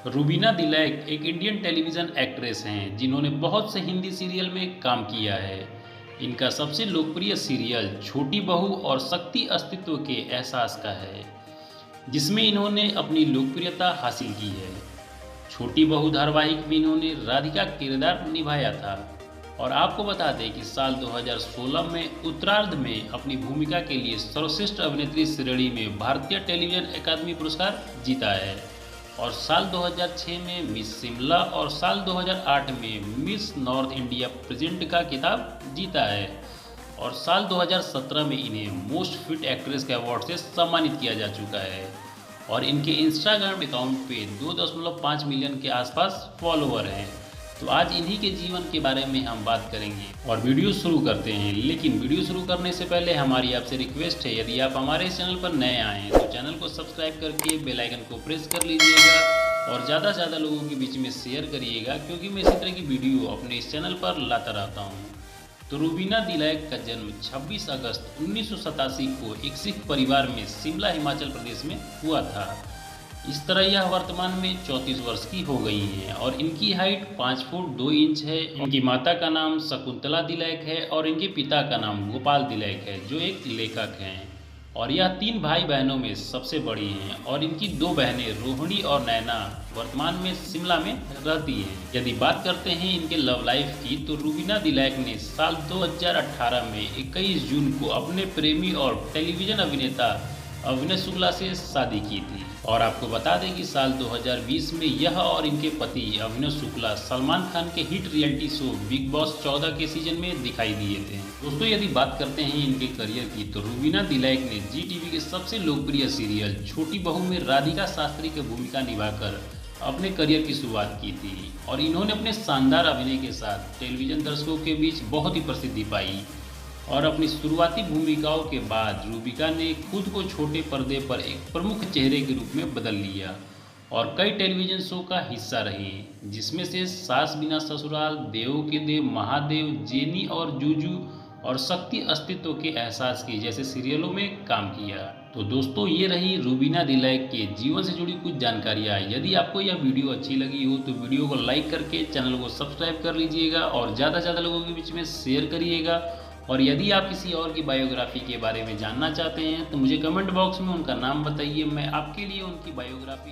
रूबीना दिलैक एक Indian television actress हैं जिन्होंने बहुत से हिंदी सीरियल में काम किया है। इनका सबसे लोकप्रिय सीरियल छोटी बहू और शक्ति अस्तित्व के एहसास का है, जिसमें इन्होंने अपनी लोकप्रियता हासिल की है। छोटी बहू धारावाहिक में इन्होंने राधिका किरदार निभाया था और आपको बता दें कि साल 2016 में उत्तरार्ध में अपनी भूमिका के लिए सर्वश्रेष्ठ अभिनेत्री श्रेणी में भारतीय टेलीविज़न अकादमी पुरस्कार जीता है और साल 2006 में मिस शिमला और साल 2008 में मिस नॉर्थ इंडिया प्रेजेंट का खिताब जीता है और साल 2017 में इन्हें मोस्ट फिट एक्ट्रेस के अवार्ड से सम्मानित किया जा चुका है और इनके इंस्टाग्राम अकाउंट पे 2.5 मिलियन के आसपास फॉलोअर हैं। तो आज इन्हीं के जीवन के बारे में हम बात करेंगे और वीडियो शुरू करते हैं। लेकिन वीडियो शुरू करने से पहले हमारी आपसे रिक्वेस्ट है, यदि आप हमारे इस चैनल पर नए आए हैं तो चैनल को सब्सक्राइब करके बेल आइकन को प्रेस कर लीजिएगा और ज़्यादा से ज़्यादा लोगों के बीच में शेयर करिएगा, क्योंकि मैं इसी तरह की वीडियो अपने इस चैनल पर लाता रहता हूँ। तो रूबीना दिलैक का जन्म 26 अगस्त 1987 को एक सिख परिवार में शिमला हिमाचल प्रदेश में हुआ था। इस तरह यह वर्तमान में 34 वर्ष की हो गई हैं और इनकी हाइट 5 फुट 2 इंच है। इनकी माता का नाम शकुंतला दिलैक है और इनके पिता का नाम गोपाल दिलैक है, जो एक लेखक हैं और यह 3 भाई बहनों में सबसे बड़ी हैं और इनकी 2 बहनें रोहिणी और नैना वर्तमान में शिमला में रहती हैं। यदि बात करते हैं इनके लव लाइफ की, तो रूबीना दिलैक ने साल 2018 में 21 जून को अपने प्रेमी और टेलीविज़न अभिनेता अभिनय शुक्ला से शादी की थी और आपको बता दें कि साल 2020 में यह और इनके पति अभिनय शुक्ला सलमान खान के hit reality show big boss 14 के सीजन में दिखाई दिए थे। दोस्तों, यदि बात करते हैं इनके करियर की, तो रूबीना दिलैक ने जी टीवी के सबसे लोकप्रिय सीरियल छोटी बहू में राधिका शास्त्री की भूमिका निभाकर अपने करियर की शुरुआत की थी और इन्होंने अपने शानदार अभिनय के साथ टेलीविज़न दर्शकों के बीच बहुत ही प्रसिद्धि पाई और अपनी शुरुआती भूमिकाओं के बाद रूबिका ने खुद को छोटे पर्दे पर एक प्रमुख चेहरे के रूप में बदल लिया और कई टेलीविज़न शो का हिस्सा रही, जिसमें से सास बिना ससुराल, देवों के देव, महादेव, जेनी और जूजू और शक्ति अस्तित्व के एहसास की जैसे सीरियलों में काम किया। तो दोस्तों, ये रही रूबीना दिलैक के जीवन से जुड़ी कुछ जानकारियाँ। यदि आपको यह वीडियो अच्छी लगी हो तो वीडियो को लाइक करके चैनल को सब्सक्राइब कर लीजिएगा और ज़्यादा से ज़्यादा लोगों के बीच में शेयर करिएगा। और यदि आप किसी और की बायोग्राफी के बारे में जानना चाहते हैं तो मुझे कमेंट बॉक्स में उनका नाम बताइए, मैं आपके लिए उनकी बायोग्राफी